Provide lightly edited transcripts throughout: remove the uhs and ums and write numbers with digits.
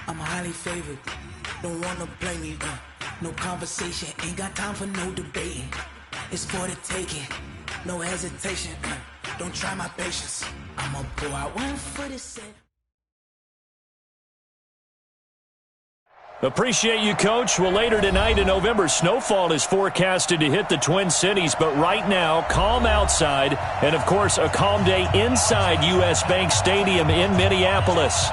I'm highly favored. Don't wanna blame me. No conversation, ain't got time for no debating. It's for the taking, no hesitation. Don't try my patience. I'ma pull out one for the set. Appreciate you, Coach. Well, later tonight in November, snowfall is forecasted to hit the Twin Cities, but right now, calm outside, and, of course, a calm day inside U.S. Bank Stadium in Minneapolis.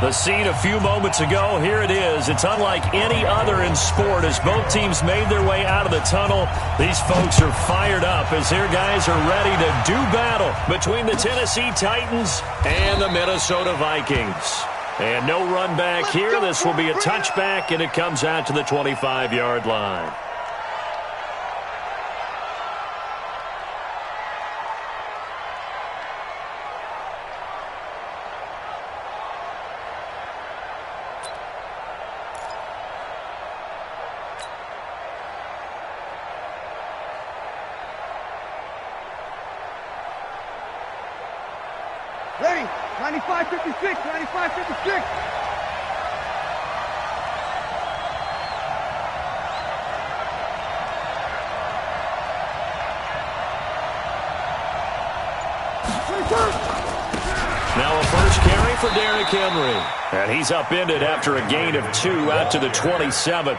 The scene a few moments ago, here it is. It's unlike any other in sport as both teams made their way out of the tunnel. These folks are fired up as their guys are ready to do battle between the Tennessee Titans and the Minnesota Vikings. And no run back here. This will be a touchback, and it comes out to the 25-yard line. Ready, 95-56, 95-56. Now a first carry for Derrick Henry. And he's upended after a gain of 2 out to the 27.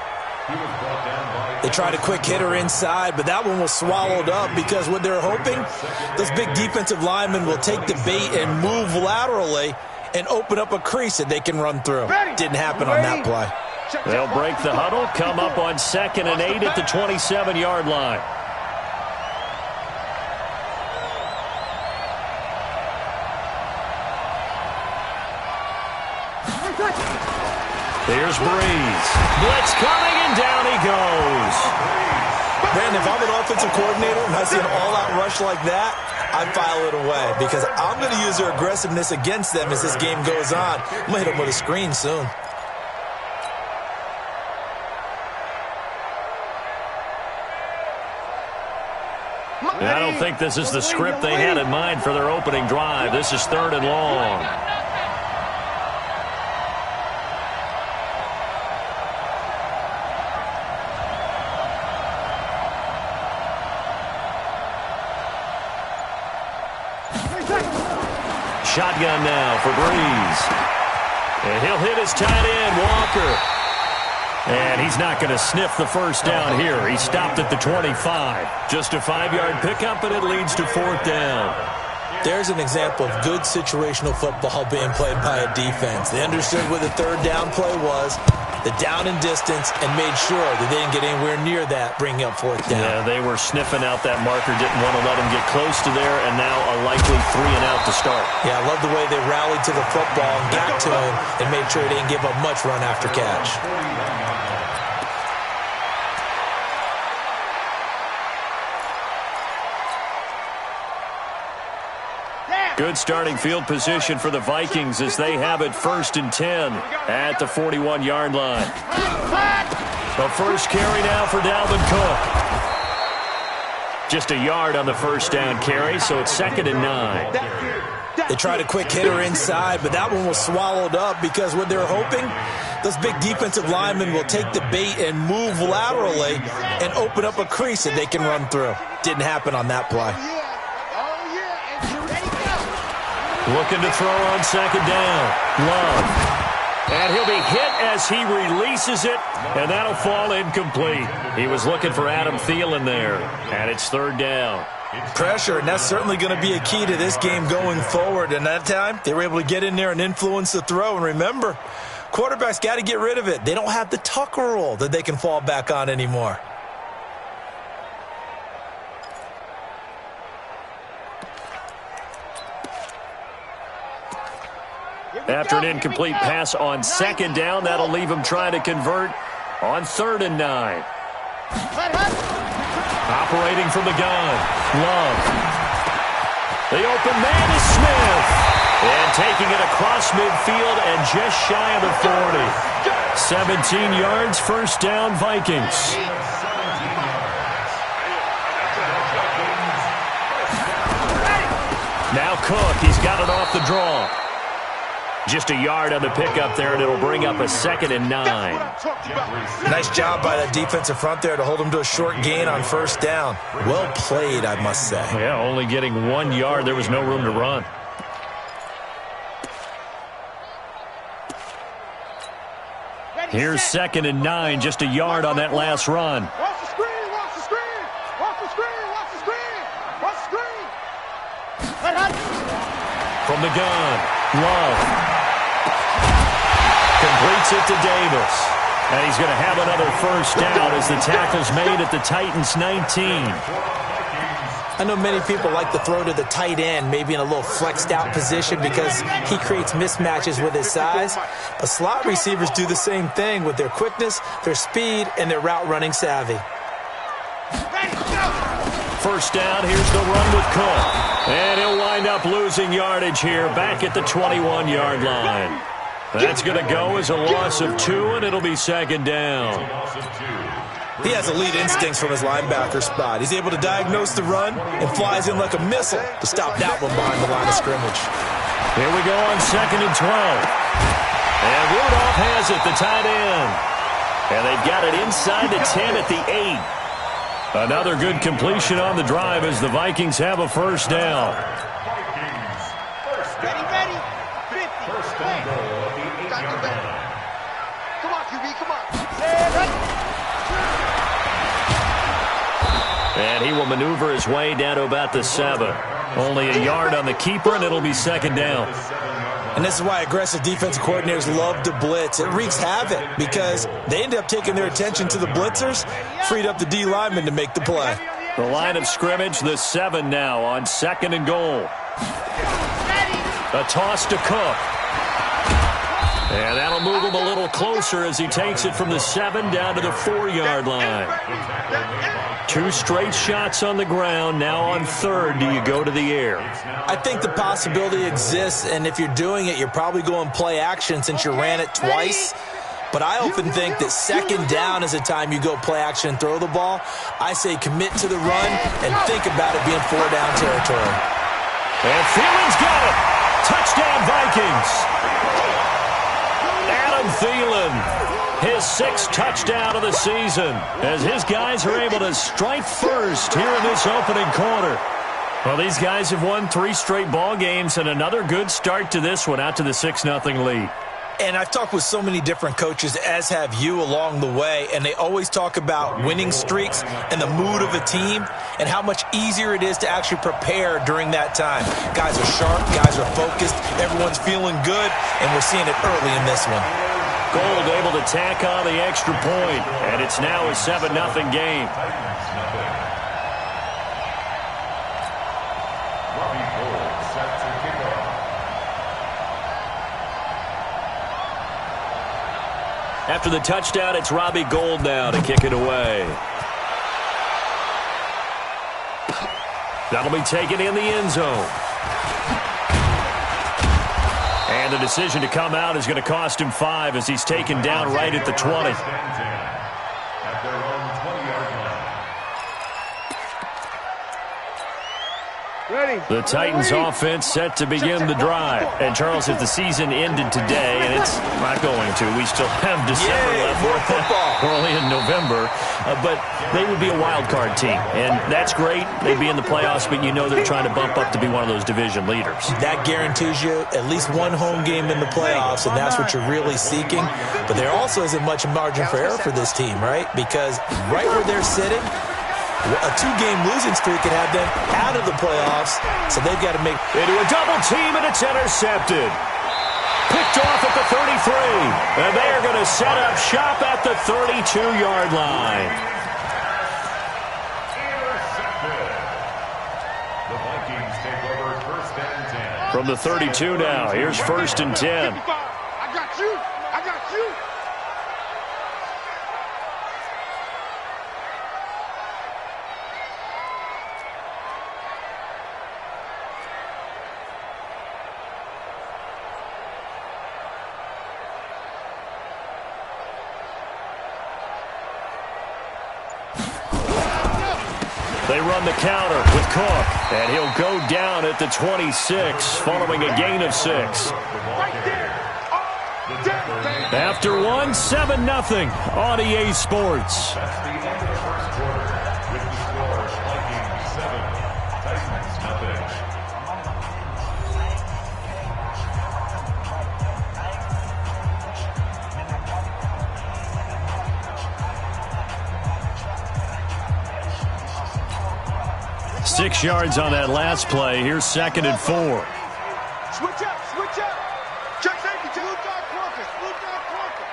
They tried a quick hitter inside, but that one was swallowed up because what they're hoping, those big defensive linemen will take the bait and move laterally and open up a crease that they can run through. Didn't happen on that play. They'll break the huddle, come up on 2nd and 8 at the 27-yard line. Here's Breeze. Blitz coming, and down he goes. Man, if I'm an offensive coordinator and I see an all-out rush like that, I file it away because I'm going to use their aggressiveness against them as this game goes on. I'm going to hit them with a screen soon. I don't think this is the script they had in mind for their opening drive. This is 3rd and long. Shotgun now for Breeze. And he'll hit his tight end, Walker. And he's not going to sniff the first down here. He stopped at the 25. Just a 5-yard pickup, and it leads to 4th down. There's an example of good situational football being played by a defense. They understood what the 3rd down play was, the down and distance, and made sure that they didn't get anywhere near that, bringing up 4th down. Yeah, they were sniffing out that marker, didn't want to let him get close to there, and now a likely 3 and out to start. Yeah, I love the way they rallied to the football and got to him and made sure they didn't give up much run after catch. Good starting field position for the Vikings as they have it 1st and 10 at the 41-yard line. The first carry now for Dalvin Cook. Just a yard on the first down carry, so it's 2nd and 9. They tried a quick hitter inside, but that one was swallowed up because what they're hoping, those big defensive linemen will take the bait and move laterally and open up a crease that they can run through. Didn't happen on that play. Looking to throw on 2nd down. Love. And he'll be hit as he releases it, and that'll fall incomplete. He was looking for Adam Thielen there, and it's 3rd down. Pressure, and that's certainly going to be a key to this game going forward. And that time, they were able to get in there and influence the throw. And remember, quarterbacks got to get rid of it. They don't have the Tucker rule that they can fall back on anymore. After an incomplete pass on 2nd down, that'll leave him trying to convert on 3rd and 9. Operating from the gun, Love. The open man is Smith. And taking it across midfield and just shy of the 40. 17 yards, 1st down, Vikings. Now Cook, he's got it off the draw. Just a yard on the pickup there, and it'll bring up a 2nd and 9. Nice job by the defensive front there to hold them to a short gain on 1st down. Well played, I must say. Yeah, only getting 1 yard. There was no room to run. Here's 2nd and 9, just a yard on that last run. Watch the screen, watch the screen, watch the screen, watch the screen, watch the screen. From the gun, Love. Completes it to Davis. And he's going to have another 1st down as the tackle's made at the Titans' 19. I know many people like to throw to the tight end, maybe in a little flexed out position because he creates mismatches with his size. But slot receivers do the same thing with their quickness, their speed, and their route running savvy. 1st down, here's the run with Cook. And he'll wind up losing yardage here back at the 21-yard line. That's going to go as a loss of 2, and it'll be 2nd down. He has elite instincts from his linebacker spot. He's able to diagnose the run and flies in like a missile to stop that one behind the line of scrimmage. Here we go on 2nd and 12. And Rudolph has it, the tight end. And they've got it inside the 10 at the 8. Another good completion on the drive as the Vikings have a 1st down. Ready, 50. Come on, QB, come on. And he will maneuver his way down to about the 7. Only a yard on the keeper, and it'll be 2nd down. And this is why aggressive defensive coordinators love to blitz. It wreaks havoc because they end up taking their attention to the blitzers, freed up the D lineman to make the play. The line of scrimmage, the 7 now on 2nd and goal. A toss to Cook. And that'll move him a little closer as he takes it from the 7 down to the 4-yard line. 2 straight shots on the ground. Now on 3rd, do you go to the air? I think the possibility exists, and if you're doing it, you're probably going play action since you ran it twice. But I often think that 2nd down is the time you go play action and throw the ball. I say commit to the run and think about it being 4-down territory. And Thielen's got it. Touchdown, Vikings. Adam Thielen, his 6th touchdown of the season, as his guys are able to strike first here in this opening quarter. Well, these guys have won 3 straight ball games, and another good start to this one, out to the 6-0 lead. And I've talked with so many different coaches, as have you, along the way, and they always talk about winning streaks and the mood of a team and how much easier it is to actually prepare during that time. Guys are sharp, guys are focused, everyone's feeling good, and we're seeing it early in this one. Gold able to tack on the extra point, and it's now a 7-0 game. After the touchdown, it's Robbie Gould now to kick it away. That'll be taken in the end zone. And the decision to come out is going to cost him 5 as he's taken down right at the 20. The Titans offense set to begin the drive. And Charles, if the season ended today, and it's not going to, we still have December left. We're only in November, but they would be a wild card team, and that's great. They'd be in the playoffs, but you know they're trying to bump up to be one of those division leaders. That guarantees you at least one home game in the playoffs, and that's what you're really seeking. But there also isn't much margin for error for this team, right? Because right where they're sitting, a 2-game losing streak could have them out of the playoffs, so they've got to make... Into a double team, and it's intercepted. Picked off at the 33, and they are going to set up shop at the 32-yard line. The Vikings take over 1st and 10. From the 32 now, here's 1st and 10. I got you. I got you. They run the counter with Cook, and he'll go down at the 26 following a gain of 6. Right there. After one, 7-0 on EA Sports. That's the end of the first quarter with the score Vikings 7, Titans nothing. Six yards on that last play. Here's 2nd and 4. Switch up, switch up. Check safety, blue dot Crawford, blue dot Crawford.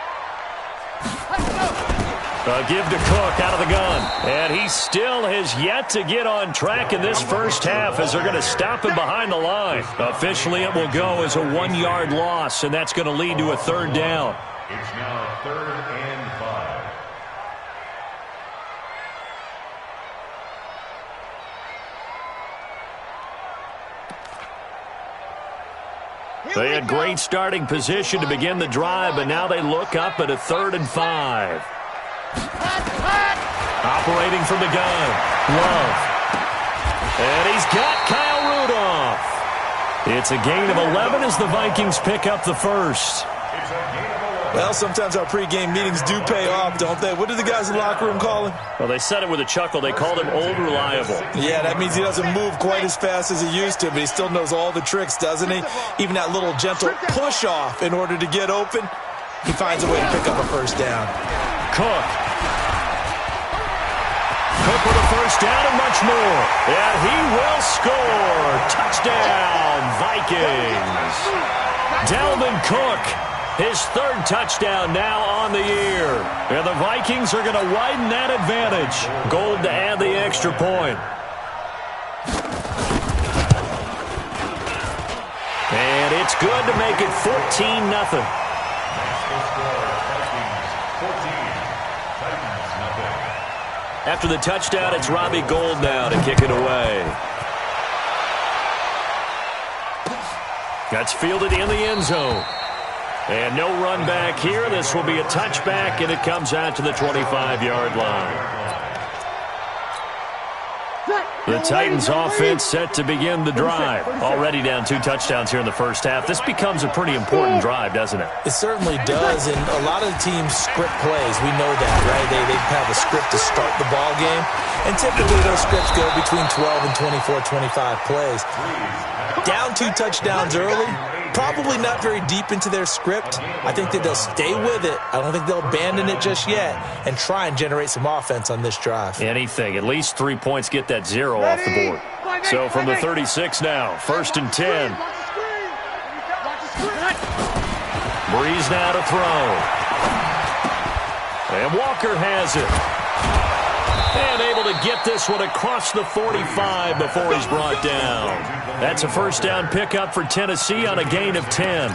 Give to Cook out of the gun. And he still has yet to get on track in this first half as they're going to stop him behind the line. Officially, it will go as a 1-yard loss, and that's going to lead to a 3rd down. It's now 3rd and 5. They had great starting position to begin the drive, but now they look up at a 3rd and 5. Operating from the gun, Love. And he's got Kyle Rudolph. It's a gain of 11 as the Vikings pick up the first. Well, sometimes our pregame meetings do pay off, don't they? What do the guys in the locker room call him? Well, they said it with a chuckle. They called him Old Reliable. Yeah, that means he doesn't move quite as fast as he used to, but he still knows all the tricks, doesn't he? Even that little gentle push-off in order to get open, he finds a way to pick up a first down. Cook with a first down and much more. And he will score. Touchdown, Vikings. Dalvin Cook, his 3rd touchdown now on the year. And the Vikings are going to widen that advantage. Gold to add the extra point. And it's good to make it 14-0. After the touchdown, it's Robbie Gould now to kick it away. That's fielded in the end zone. And no run back here. This will be a touchback, and it comes out to the 25-yard line. The Titans offense set to begin the drive. Already down 2 touchdowns here in the first half. This becomes a pretty important drive, doesn't it? It certainly does, and a lot of the teams script plays. We know that, right? They have a script to start the ball game, and typically those scripts go between 12 and 24, 25 plays. Down 2 touchdowns early, probably not very deep into their script. I think that they'll stay with it. I don't think they'll abandon it just yet and try and generate some offense on this drive. Anything. At least 3 points, get that 0 off the board. So from the 36 now, 1st and 10. Breeze now to throw. And Walker has it. And able to get this one across the 45 before he's brought down. That's a first down pickup for Tennessee on a gain of 10.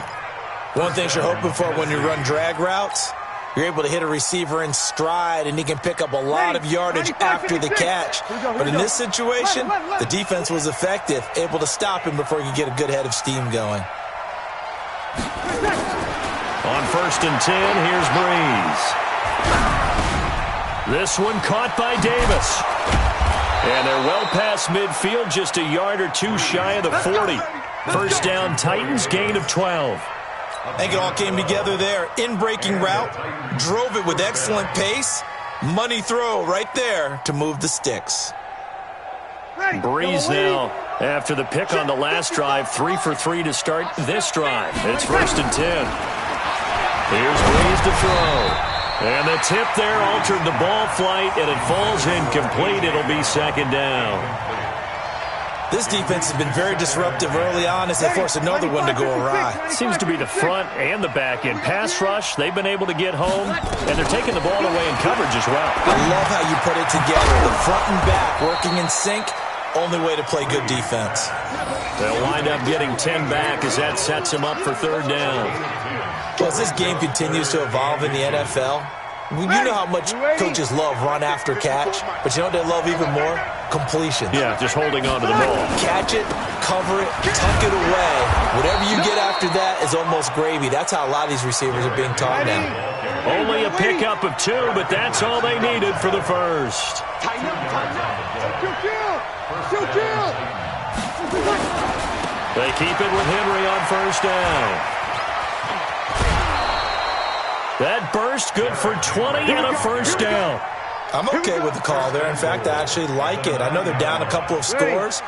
One thing you're hoping for when you run drag routes, you're able to hit a receiver in stride, and he can pick up a lot of yardage after the catch. But in this situation, the defense was effective, able to stop him before he could get a good head of steam going. On 1st and 10, here's Breeze. This one caught by Davis. And they're well past midfield, just a yard or 2 shy of the 40. First down, Titans, gain of 12. I think it all came together there. In-breaking route, drove it with excellent pace. Money throw right there to move the sticks. Breeze now, after the pick on the last drive, 3 for 3 to start this drive. It's 1st and 10. Here's Breeze to throw. And the tip there altered the ball flight, and it falls incomplete. It'll be 2nd down. This defense has been very disruptive early on as they force another one to go awry. Seems to be the front and the back end. Pass rush, they've been able to get home, and they're taking the ball away in coverage as well. I love how you put it together. The front and back working in sync, only way to play good defense. They'll wind up getting 10 back as that sets them up for 3rd down. Well, as this game continues to evolve in the NFL, you know how much coaches love run after catch, but you know what they love even more? Completion. Yeah, just holding on to the ball. Catch it, cover it, tuck it away. Whatever you get after that is almost gravy. That's how a lot of these receivers are being taught now. Only a pickup of 2, but that's all they needed for the first. Tighten up, tighten up. Still kill. They keep it with Henry on 1st down. That burst good for 20 and a first down. I'm okay with the call there. In fact, I actually like it. I know they're down a couple of scores,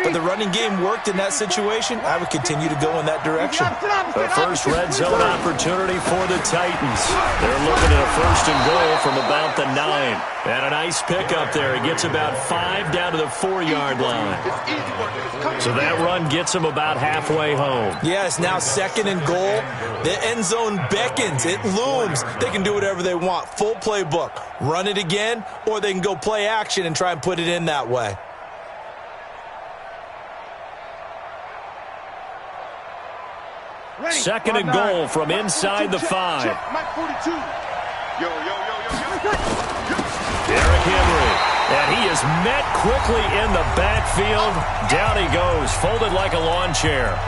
but the running game worked in that situation. I would continue to go in that direction. The first red zone opportunity for the Titans. They're looking at a first and goal from about the 9. And a nice pickup there. He gets about 5 down to the 4-yard line. So that run gets him about halfway home. Yeah, it's now second and goal. The end zone beckons. It looms. They can do whatever they want. Full playbook. Run it again, or they can go play action and try and put it in that way. Second and goal from inside the 5. Derrick Henry, and he is met quickly in the backfield. Down he goes, folded like a lawn chair.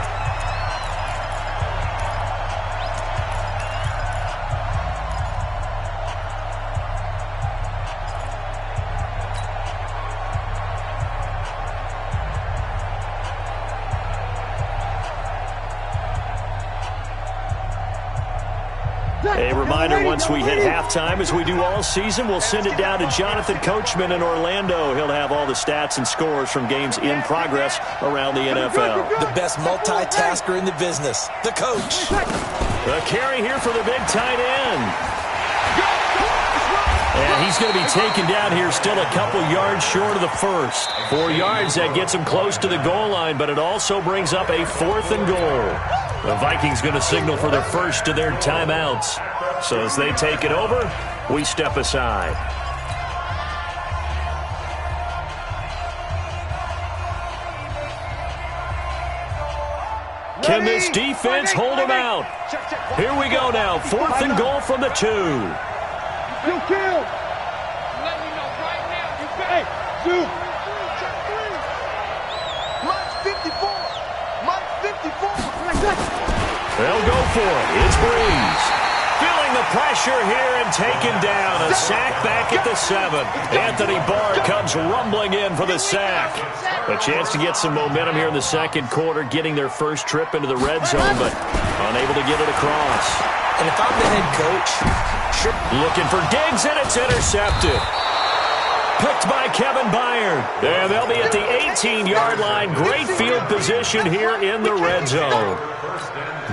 A reminder, once we hit halftime, as we do all season, we'll send it down to Jonathan Coachman in Orlando. He'll have all the stats and scores from games in progress around the NFL. The best multitasker in the business, the coach. The carry here for the big tight end. And he's going to be taken down here still a couple yards short of the first. 4 yards, that gets him close to the goal line, but it also brings up a 4th and goal. The Vikings going to signal for their first of their timeouts. So as they take it over, we step aside. Can this defense hold them out? Here we go now. 4th and goal from the 2. You kill. Let me know right now. You hey, shoot. Mike 54. Mike 54. They'll go for it. It's Breeze. Feeling the pressure here and taken down. A sack back at the 7. Anthony Barr comes rumbling in for the sack. A chance to get some momentum here in the second quarter, getting their first trip into the red zone, but unable to get it across. And if I'm the head coach, looking for Diggs, and it's intercepted. Picked by Kevin Byard. And they'll be at the 18-yard line. Great field position here in the red zone.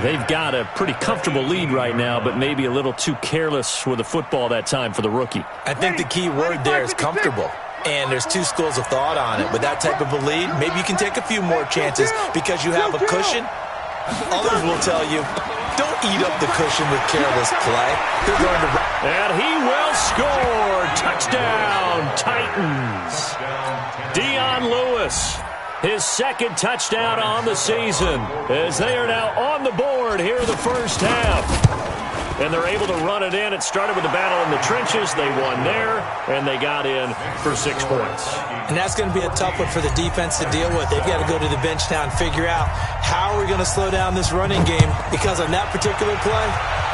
They've got a pretty comfortable lead right now, but maybe a little too careless with the football that time for the rookie. I think the key word there is comfortable. And there's two schools of thought on it. With that type of a lead, maybe you can take a few more chances because you have a cushion. Others will tell you, don't eat up the cushion with careless play. They're going to... And he will score. Touchdown, Titans. Dion Lewis, his second touchdown on the season, as they are now on the board here in the first half. And they're able to run it in. It started with the battle in the trenches. They won there, and they got in for 6 points. And that's going to be a tough one for the defense to deal with. They've got to go to the bench now and figure out how are we going to slow down this running game, because on that particular play,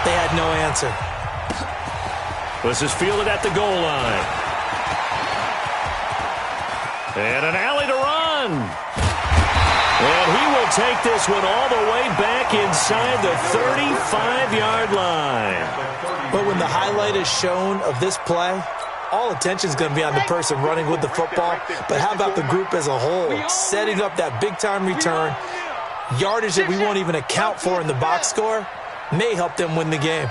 they had no answer. This is fielded at the goal line. And an alley to run. And he will take this one all the way back inside the 35-yard line. But when the highlight is shown of this play, all attention is going to be on the person running with the football. But how about the group as a whole, setting up that big-time return, yardage that we won't even account for in the box score, may help them win the game.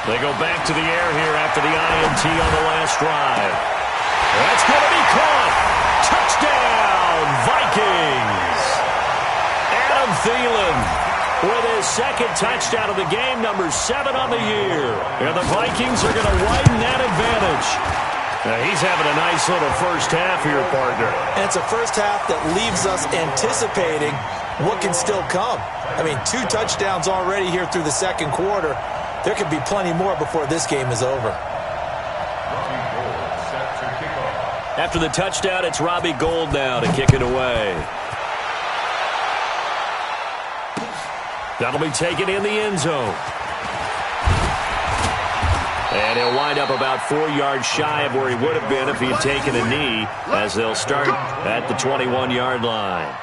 They go back to the air here after the INT on the last drive. That's going to be caught. Touchdown, Vikings. Adam Thielen with his second touchdown of the game, number 7 on the year. And the Vikings are going to widen that advantage. Now he's having a nice little first half here, partner. And it's a first half that leaves us anticipating what can still come. I mean, 2 touchdowns already here through the second quarter. There could be plenty more before this game is over. After the touchdown, it's Robbie Gould now to kick it away. That'll be taken in the end zone. And he'll wind up about 4 yards shy of where he would have been if he had taken a knee, as they'll start at the 21-yard line.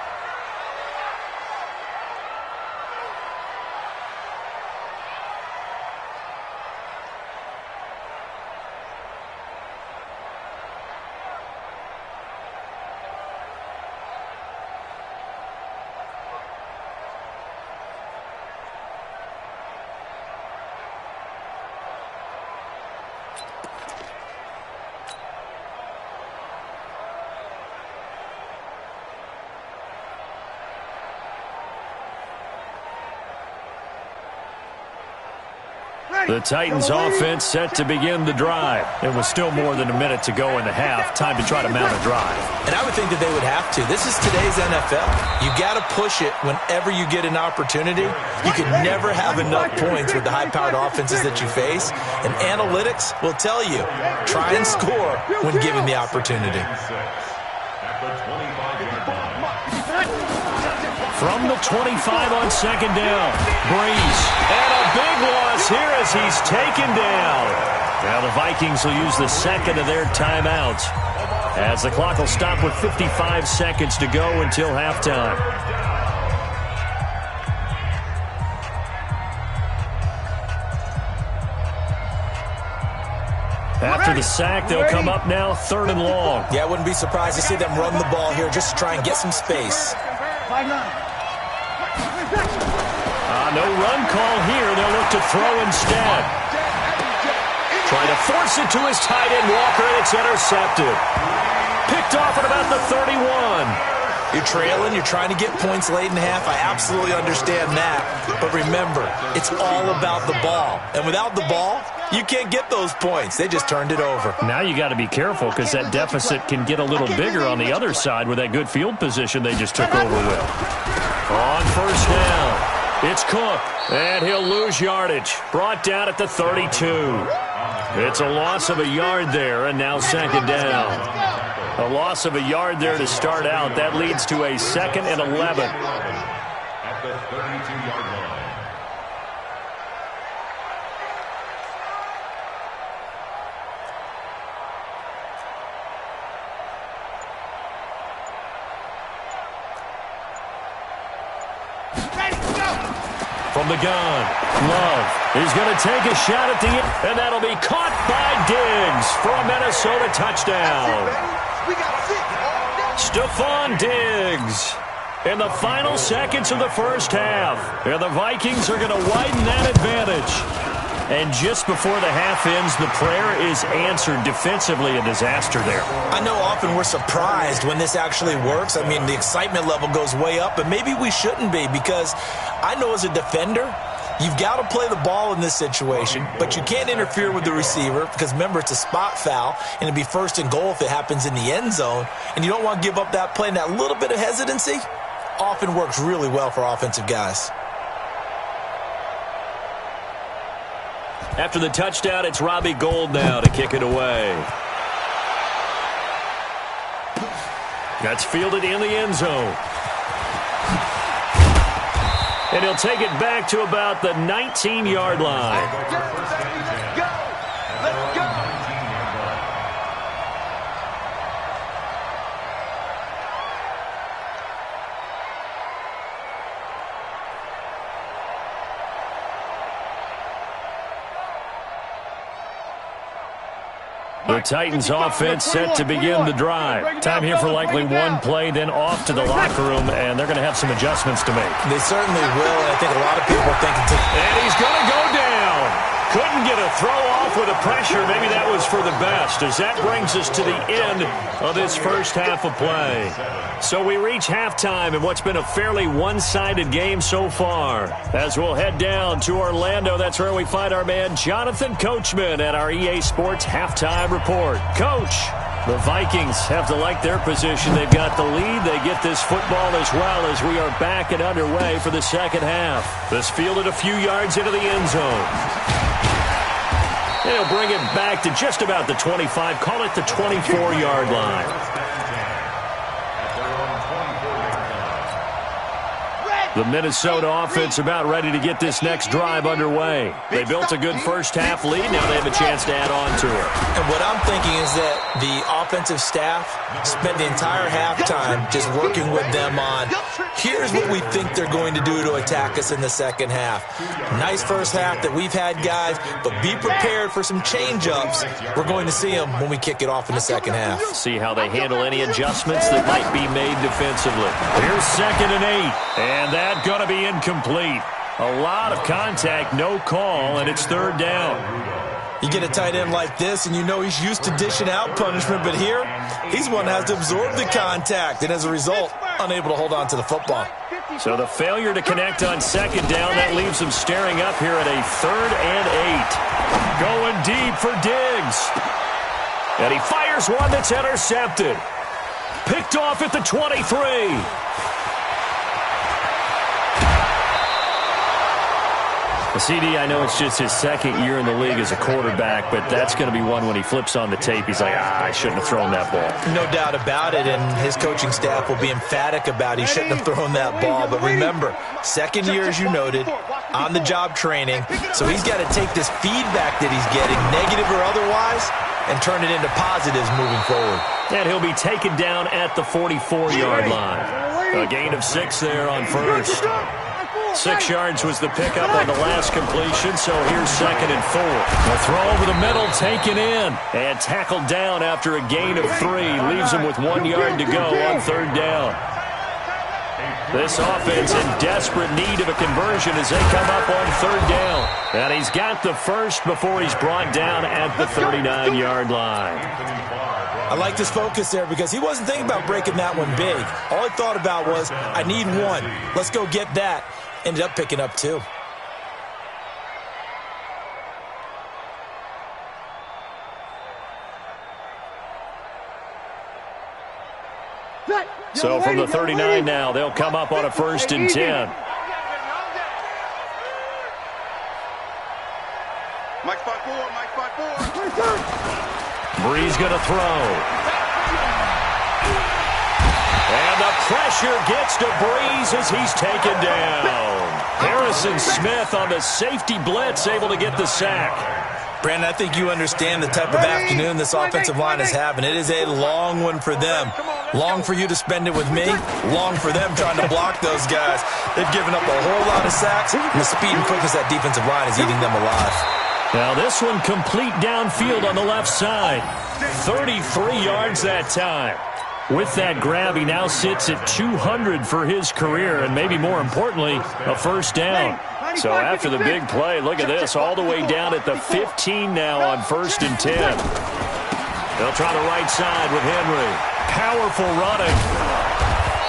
The Titans offense set to begin the drive. It was still more than a minute to go in the half. Time to try to mount a drive. And I would think that they would have to. This is today's NFL. You got to push it whenever you get an opportunity. You can never have enough points with the high-powered offenses that you face. And analytics will tell you, try and score when given the opportunity. From the 25 on second down, Breeze. And a big loss here as he's taken down. Now the Vikings will use the second of their timeouts, as the clock will stop with 55 seconds to go until halftime. After the sack, they'll come up now 3rd and long. Yeah, I wouldn't be surprised to see them run the ball here just to try and get some space. No run call here. They'll look to throw instead. Trying to force it to his tight end, Walker, and it's intercepted. Picked off at about the 31. You're trailing, you're trying to get points late in the half. I absolutely understand that. But remember, it's all about the ball. And without the ball, you can't get those points. They just turned it over. Now you got to be careful because that deficit can get a little bigger on the other side with that good field position they just took over with. On first down, it's Cook, and he'll lose yardage. Brought down at the 32. It's a loss of a yard there, and now second down. A loss of a yard there to start out. That leads to a 2nd and 11. At the 32-yard line. From the gun, Love is going to take a shot at the end, and that'll be caught by Diggs for a Minnesota touchdown. Stephon Diggs in the final seconds of the first half. And the Vikings are going to widen that advantage. And just before the half ends, the prayer is answered. Defensively, a disaster there. I know often we're surprised when this actually works. I mean, the excitement level goes way up, but maybe we shouldn't be, because I know as a defender, you've got to play the ball in this situation, but you can't interfere with the receiver because, remember, it's a spot foul, and it'd be 1st and goal if it happens in the end zone, and you don't want to give up that play. And that little bit of hesitancy often works really well for offensive guys. After the touchdown, it's Robbie Gould now to kick it away. That's fielded in the end zone. And he'll take it back to about the 19-yard line. Let's go! The Titans offense set to begin the drive. Time here for likely one play, then off to the locker room, and they're going to have some adjustments to make. They certainly will, and I think a lot of people are thinking, and he's going to go down. Couldn't get a throw off with the pressure. Maybe that was for the best, as that brings us to the end of this first half of play. So we reach halftime in what's been a fairly one-sided game so far. As we'll head down to Orlando, that's where we find our man Jonathan Coachman at our EA Sports Halftime Report. Coach, the Vikings have to like their position. They've got the lead. They get this football as well as we are back and underway for the second half. This fielded a few yards into the end zone. They'll bring it back to just about the 25. Call it the 24-yard line. The Minnesota offense about ready to get this next drive underway. They built a good first half lead. Now they have a chance to add on to it. And what I'm thinking is that the offensive staff spent the entire halftime just working with them on, here's what we think they're going to do to attack us in the second half. Nice first half that we've had, guys, but be prepared for some change-ups. We're going to see them when we kick it off in the second half. See how they handle any adjustments that might be made defensively. Here's 2nd and 8, and that's going to be incomplete. A lot of contact, no call, and it's 3rd down. You get a tight end like this, and you know he's used to dishing out punishment, but here, he's one that has to absorb the contact, and as a result, unable to hold on to the football. So the failure to connect on second down, that leaves them staring up here at a 3rd and 8. Going deep for Diggs. And he fires one that's intercepted. Picked off at the 23. CD, I know it's just his 2nd year in the league as a quarterback, but that's going to be one when he flips on the tape. He's like, I shouldn't have thrown that ball. No doubt about it, and his coaching staff will be emphatic about he shouldn't have thrown that ball. But remember, 2nd year, as you noted, on-the-job training, so he's got to take this feedback that he's getting, negative or otherwise, and turn it into positives moving forward. And he'll be taken down at the 44-yard line. A gain of 6 there on first. 6 yards was the pickup on the last completion, so here's 2nd and 4. The throw over the middle taken in and tackled down after a gain of 3. Leaves him with 1 yard to go on 3rd down. This offense in desperate need of a conversion as they come up on 3rd down. And he's got the first before he's brought down at the 39-yard line. I like this focus there because he wasn't thinking about breaking that one big. All he thought about was, I need 1. Let's go get that. Ended up picking up 2. So from the 39 now, they'll come up on a 1st and 10. Mike 5-4, Mike 5-4. Breeze going to throw. And the pressure gets to Breeze as he's taken down. Harrison Smith on the safety blitz, able to get the sack. Brandon, I think you understand the type of afternoon this offensive line is having. It is a long one for them. Long for you to spend it with me. Long for them trying to block those guys. They've given up a whole lot of sacks, and the speed and quickness of that defensive line is eating them alive. Now this one complete downfield on the left side. 33 yards that time. With that grab, he now sits at 200 for his career, and maybe more importantly, a 1st down. So after the big play, look at this, all the way down at the 15 now on 1st and 10. They'll try the right side with Henry. Powerful running.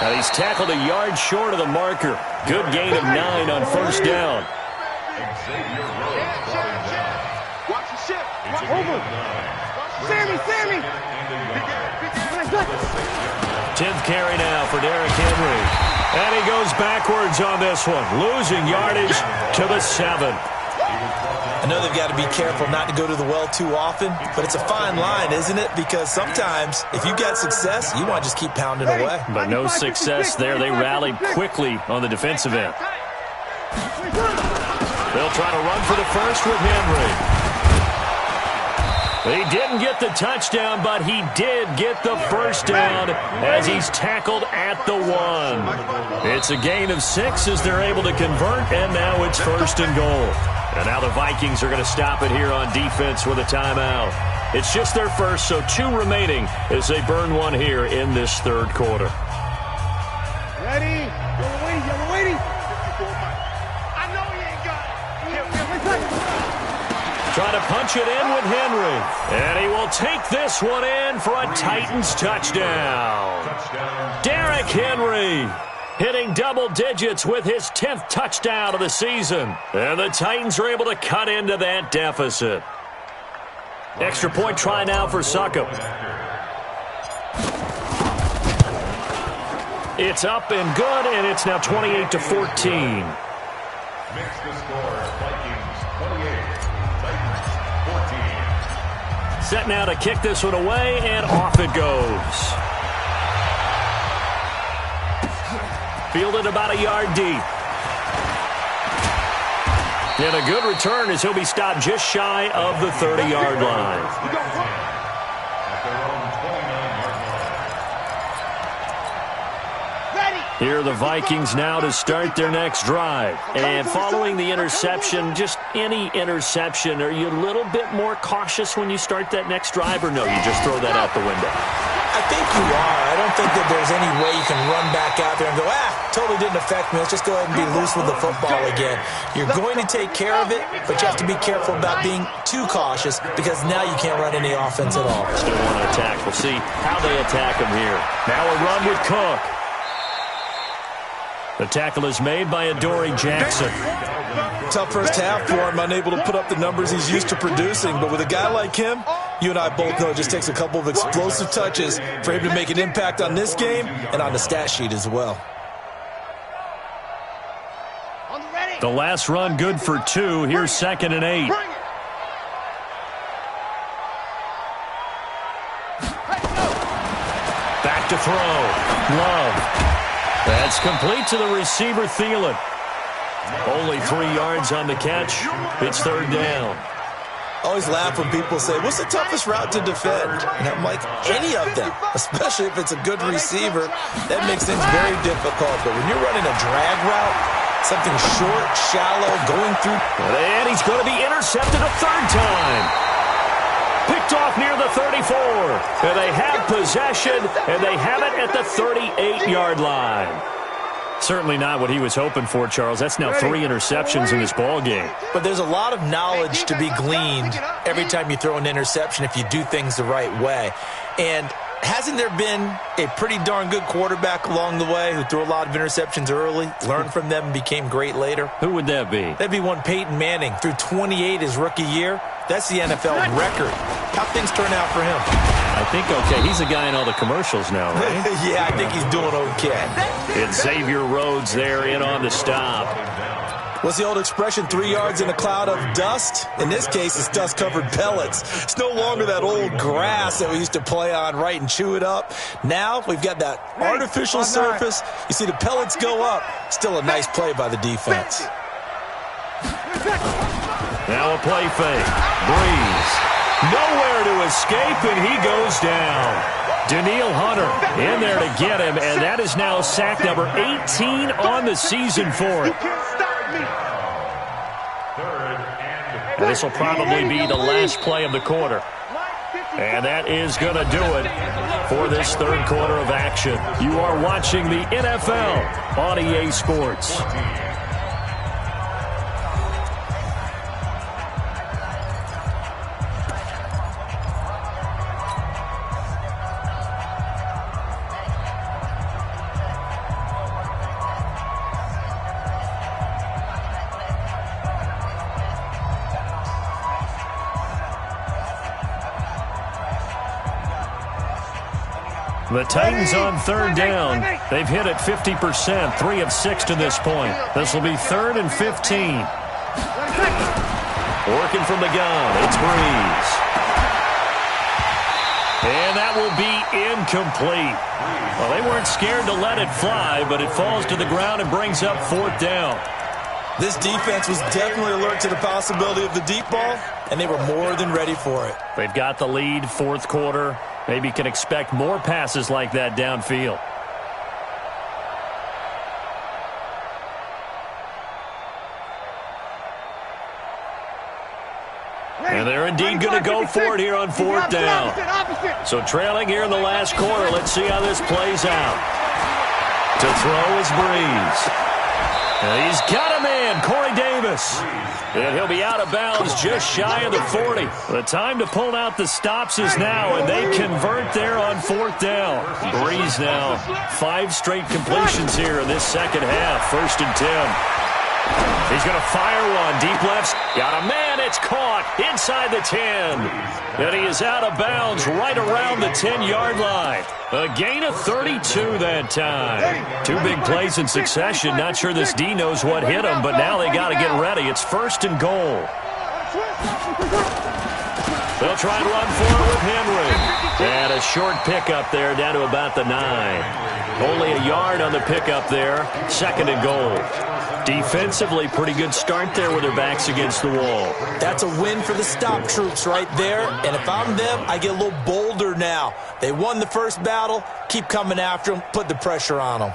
And he's tackled a yard short of the marker. Good gain of 9 on 1st down. Watch the shift. Over. Sammy. 10th carry now for Derrick Henry. And he goes backwards on this one, losing yardage to the 7. I know they've got to be careful not to go to the well too often, but it's a fine line, isn't it? Because sometimes if you've got success, you want to just keep pounding away. But no success there. They rallied quickly on the defensive end. They'll try to run for the first with Henry. He didn't get the touchdown, but he did get the 1st down as he's tackled at the 1. It's a gain of 6 as they're able to convert, and now it's 1st and goal. And now the Vikings are going to stop it here on defense with a timeout. It's just their first, so 2 remaining as they burn one here in this 3rd quarter. Ready? You're waiting. I know you ain't got it. Trying to punch it in with Henry. And he will take this one in for a Titans touchdown. Derrick Henry hitting double digits with his 10th touchdown of the season. And the Titans are able to cut into that deficit. Extra point try now for Succop. It's up and good, and it's now 28-14. Mix the score. Vikings 28. Set now to kick this one away, and off it goes. Fielded about a yard deep. And a good return as he'll be stopped just shy of the 30-yard line. Here are the Vikings now to start their next drive. And following the interception, just any interception, are you a little bit more cautious when you start that next drive, or no, you just throw that out the window? I think you are. I don't think that there's any way you can run back out there and go, totally didn't affect me. Let's just go ahead and be loose with the football again. You're going to take care of it, but you have to be careful about being too cautious because now you can't run any offense at all. Still want to attack. We'll see how they attack him here. Now a run with Cook. The tackle is made by Adoree Jackson. Tough first half for him, unable to put up the numbers he's used to producing. But with a guy like him, you and I both know it just takes a couple of explosive touches for him to make an impact on this game and on the stat sheet as well. The last run good for 2. Here's 2nd and 8. Back to throw. Love. That's complete to the receiver, Thielen. Only 3 yards on the catch. It's 3rd down. I always laugh when people say, what's the toughest route to defend? And I'm like, any of them, especially if it's a good receiver. That makes things very difficult. But when you're running a drag route, something short, shallow, going through. And he's going to be intercepted a 3rd time. Picked off near the 34. And they have possession, and they have it at the 38-yard line. Certainly not what he was hoping for, Charles. That's now 3 interceptions in this ball game. But there's a lot of knowledge to be gleaned every time you throw an interception if you do things the right way. And hasn't there been a pretty darn good quarterback along the way who threw a lot of interceptions early, learned from them, and became great later? Who would that be? That'd be one Peyton Manning. Threw 28 his rookie year. That's the NFL record. How'd things turn out for him? I think okay. He's a guy in all the commercials now, right? Yeah, I think he's doing okay. It's Xavier Rhodes there in on the stop. What's the old expression, 3 yards in a cloud of dust? In this case, it's dust-covered pellets. It's no longer that old grass that we used to play on, right, and chew it up. Now we've got that artificial surface. You see the pellets go up. Still a nice play by the defense. Now a play fake. Breeze. Nowhere to escape, and he goes down. Danielle Hunter in there to get him, and that is now sack number 18 on the season for him. And this will probably be the last play of the quarter. And that is going to do it for this 3rd quarter of action. You are watching the NFL on EA Sports. The Titans on 3rd down. They've hit it 50%, 3 of 6 to this point. This will be 3rd and 15. Working from the gun, it's Breeze. And that will be incomplete. Well, they weren't scared to let it fly, but it falls to the ground and brings up 4th down. This defense was definitely alert to the possibility of the deep ball, and they were more than ready for it. They've got the lead, 4th quarter. Maybe can expect more passes like that downfield. And they're indeed going to go for it here on 4th down. So trailing here in the last quarter, let's see how this plays out. To throw is Breeze. And he's got him in, Corey Davis. And he'll be out of bounds just shy of the 40. The time to pull out the stops is now, and they convert there on 4th down. Breeze now, 5 straight completions here in this 2nd half. 1st and 10. He's going to fire one. Deep left. Got a man. It's caught inside the 10. And he is out of bounds right around the 10-yard line. A gain of 32 that time. 2 big plays in succession. Not sure this D knows what hit him, but now they got to get ready. It's 1st and goal. They'll try and run for it with Henry. And a short pickup there down to about the 9. Only a yard on the pickup there. 2nd and goal. Defensively, pretty good start there with their backs against the wall. That's a win for the stop troops right there. And if I'm them, I get a little bolder now. They won the first battle. Keep coming after them. Put the pressure on them.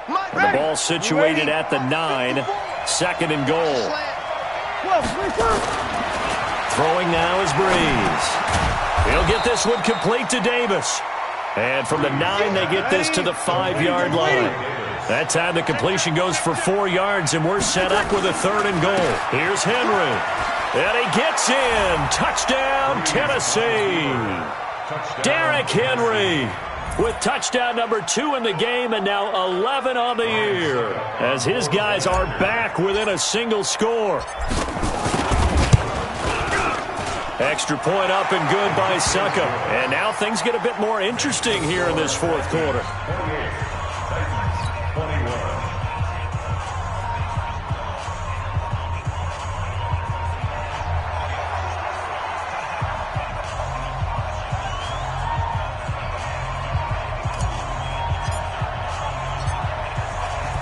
The ball situated at the 9. 2nd and goal. Throwing now is Breeze. He'll get this one complete to Davis. And from the 9, they get this to the 5-yard line. That time the completion goes for 4 yards, and we're set up with a 3rd and goal. Here's Henry. And he gets in. Touchdown, Tennessee. Derrick Henry with touchdown number 2 in the game, and now 11 on the year as his guys are back within a single score. Extra point up and good by Succop. And now things get a bit more interesting here in this fourth quarter.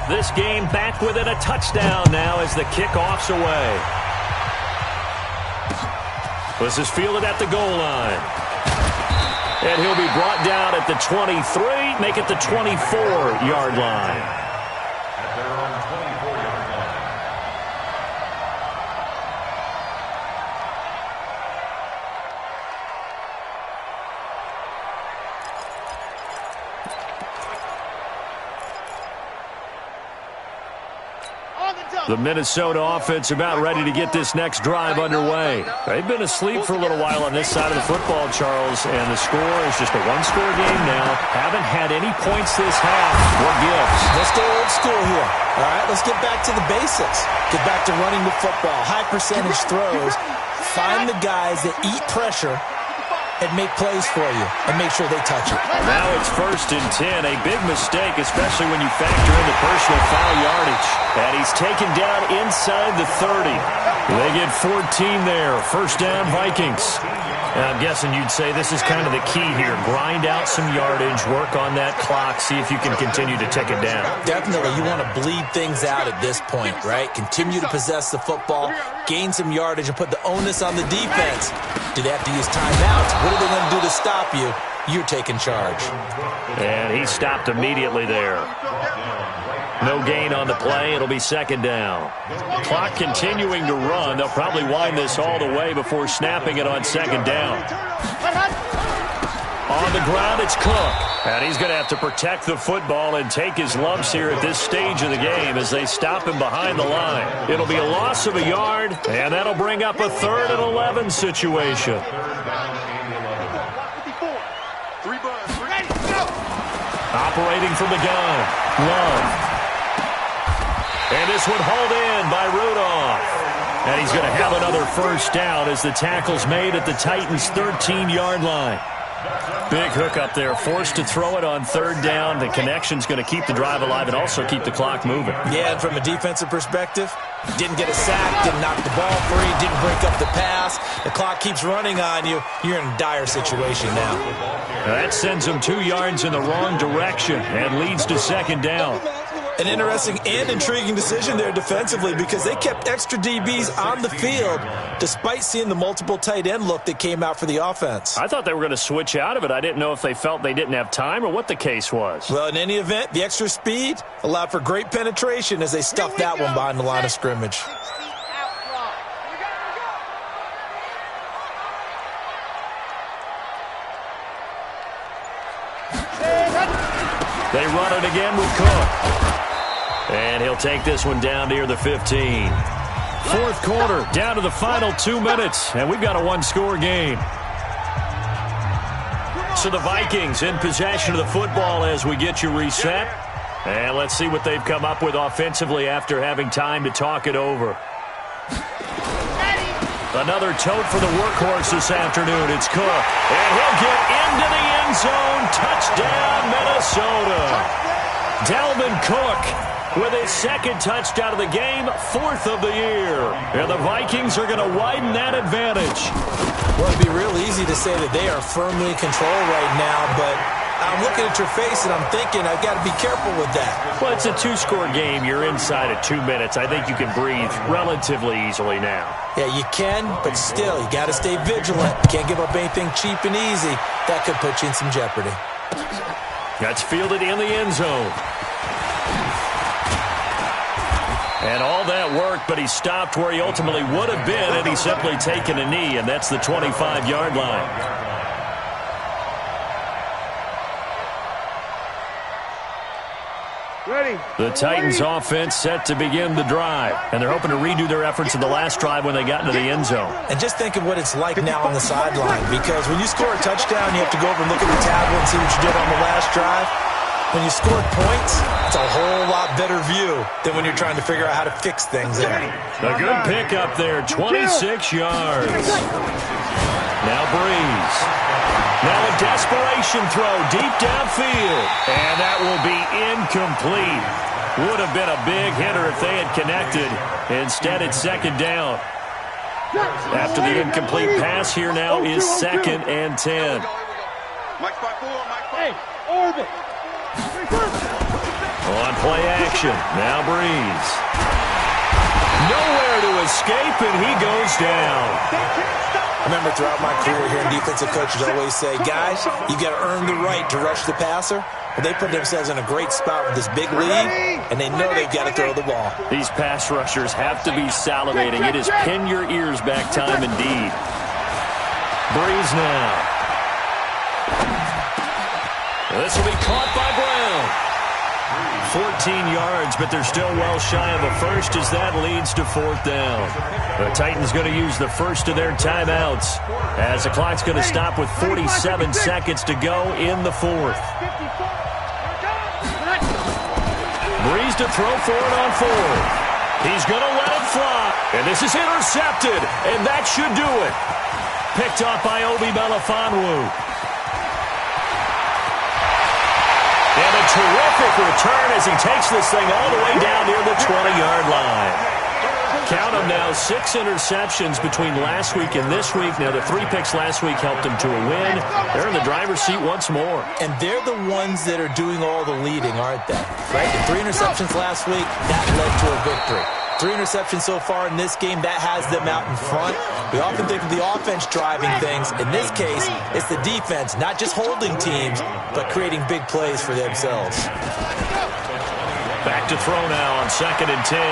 This game back within a touchdown now as the kickoff's away. This is fielded at the goal line. And he'll be brought down at the 23, make it the 24-yard line. At their own 24-yard line. The Minnesota offense about ready to get this next drive underway. They've been asleep for a little while on this side of the football, Charles, and the score is just a one-score game now. Haven't had any points this half. What gives? Let's go old school here. All right, let's get back to the basics. Get back to running the football, high percentage throws. Find the guys that eat pressure and make plays for you and make sure they touch it. Now it's 1st and 10. A big mistake, especially when you factor in the personal foul yardage. And he's taken down inside the 30. They get 14 there. First down, Vikings. And I'm guessing you'd say this is kind of the key here. Grind out some yardage, work on that clock, see if you can continue to tick it down. Definitely. You want to bleed things out at this point, right? Continue to possess the football, gain some yardage, and put the onus on the defense. Do they have to use timeouts? What are they going to do to stop you? You're taking charge. And he stopped immediately there. No gain on the play. It'll be 2nd down. Clock continuing to run. They'll probably wind this all the way before snapping it on 2nd down. On the ground, it's Cook. And he's going to have to protect the football and take his lumps here at this stage of the game as they stop him behind the line. It'll be a loss of a yard, and that'll bring up a 3rd and 11 situation. Operating from the gun, Love. And this one hauled in by Rudolph. And he's going to have another first down as the tackle's made at the Titans' 13-yard line. Big hook up there, forced to throw it on 3rd down. The connection's going to keep the drive alive and also keep the clock moving. Yeah, and from a defensive perspective, didn't get a sack, didn't knock the ball free, didn't break up the pass. The clock keeps running on you. You're in a dire situation now. That sends them 2 yards in the wrong direction and leads to 2nd down. An interesting and intriguing decision there defensively because they kept extra DBs on the field despite seeing the multiple tight end look that came out for the offense. I thought they were going to switch out of it. I didn't know if they felt they didn't have time or what the case was. Well, in any event, the extra speed allowed for great penetration as they stuffed that one behind the line of scrimmage. They run it again with Cook. And he'll take this one down near the 15. Fourth quarter, down to the final 2 minutes, and we've got a one-score game. So the Vikings in possession of the football as we get you reset. And let's see what they've come up with offensively after having time to talk it over. Another tote for the workhorse this afternoon. It's Cook. And he'll get into the end zone. Touchdown, Minnesota. Dalvin Cook with his 2nd touchdown of the game, 4th of the year. And the Vikings are going to widen that advantage. Well, it'd be real easy to say that they are firmly in control right now, but I'm looking at your face and I'm thinking I've got to be careful with that. Well, it's a 2-score game. You're inside of 2 minutes. I think you can breathe relatively easily now. Yeah, you can, but still, you got to stay vigilant. You can't give up anything cheap and easy. That could put you in some jeopardy. That's fielded in the end zone. And all that worked, but he stopped where he ultimately would have been had he simply taken a knee, and that's the 25-yard line. The Titans offense set to begin the drive, and they're hoping to redo their efforts in the last drive when they got into the end zone. And just think of what it's like now on the sideline, because when you score a touchdown, you have to go over and look at the tablet and see what you did on the last drive. When you score points, it's a whole lot better view than when you're trying to figure out how to fix things there. A good pickup there, 26 yards. Now Breeze. Now a desperation throw deep downfield. And that will be incomplete. Would have been a big hitter if they had connected. Instead, it's second down. After the incomplete pass, here now is 2nd and 10. Hey, Orbit. On play action, now Breeze. Nowhere to escape, and he goes down. I remember throughout my career here in defensive coaches always say, guys, you got to earn the right to rush the passer. But they put themselves in a great spot with this big lead, and they know they've got to throw the ball. These pass rushers have to be salivating. It is pin your ears back time indeed. Breeze now. This will be caught by Brown. 14 yards, but they're still well shy of a first as that leads to 4th down. The Titans going to use the first of their timeouts as the clock's going to stop with 47 seconds to go in the 4th. Breeze to throw for it on 4th. He's going to let it fly. And this is intercepted, and that should do it. Picked off by Obi Melifonwu. And a terrific return as he takes this thing all the way down near the 20-yard line. Count them now, 6 interceptions between last week and this week. Now, the 3 picks last week helped them to a win. They're in the driver's seat once more. And they're the ones that are doing all the leading, aren't they? Right? The 3 interceptions last week, that led to a victory. 3 interceptions so far in this game, that has them out in front. We often think of the offense driving things. In this case, it's the defense, not just holding teams, but creating big plays for themselves. Back to throw now on 2nd and 10.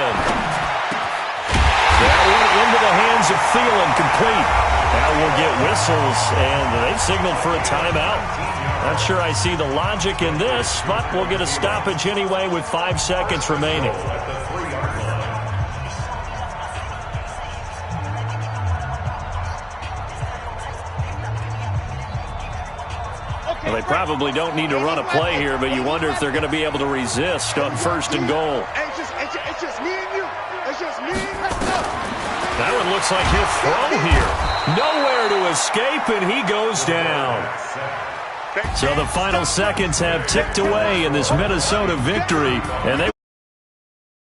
That one into the hands of Thielen, complete. Now we'll get whistles, and they've signaled for a timeout. Not sure I see the logic in this, but we'll get a stoppage anyway with 5 seconds remaining. Well, they probably don't need to run a play here, but you wonder if they're going to be able to resist on 1st and goal. It's just me and you. It's just me and you. That one looks like he'll throw here. Nowhere to escape, and he goes down. So the final seconds have ticked away in this Minnesota victory, and they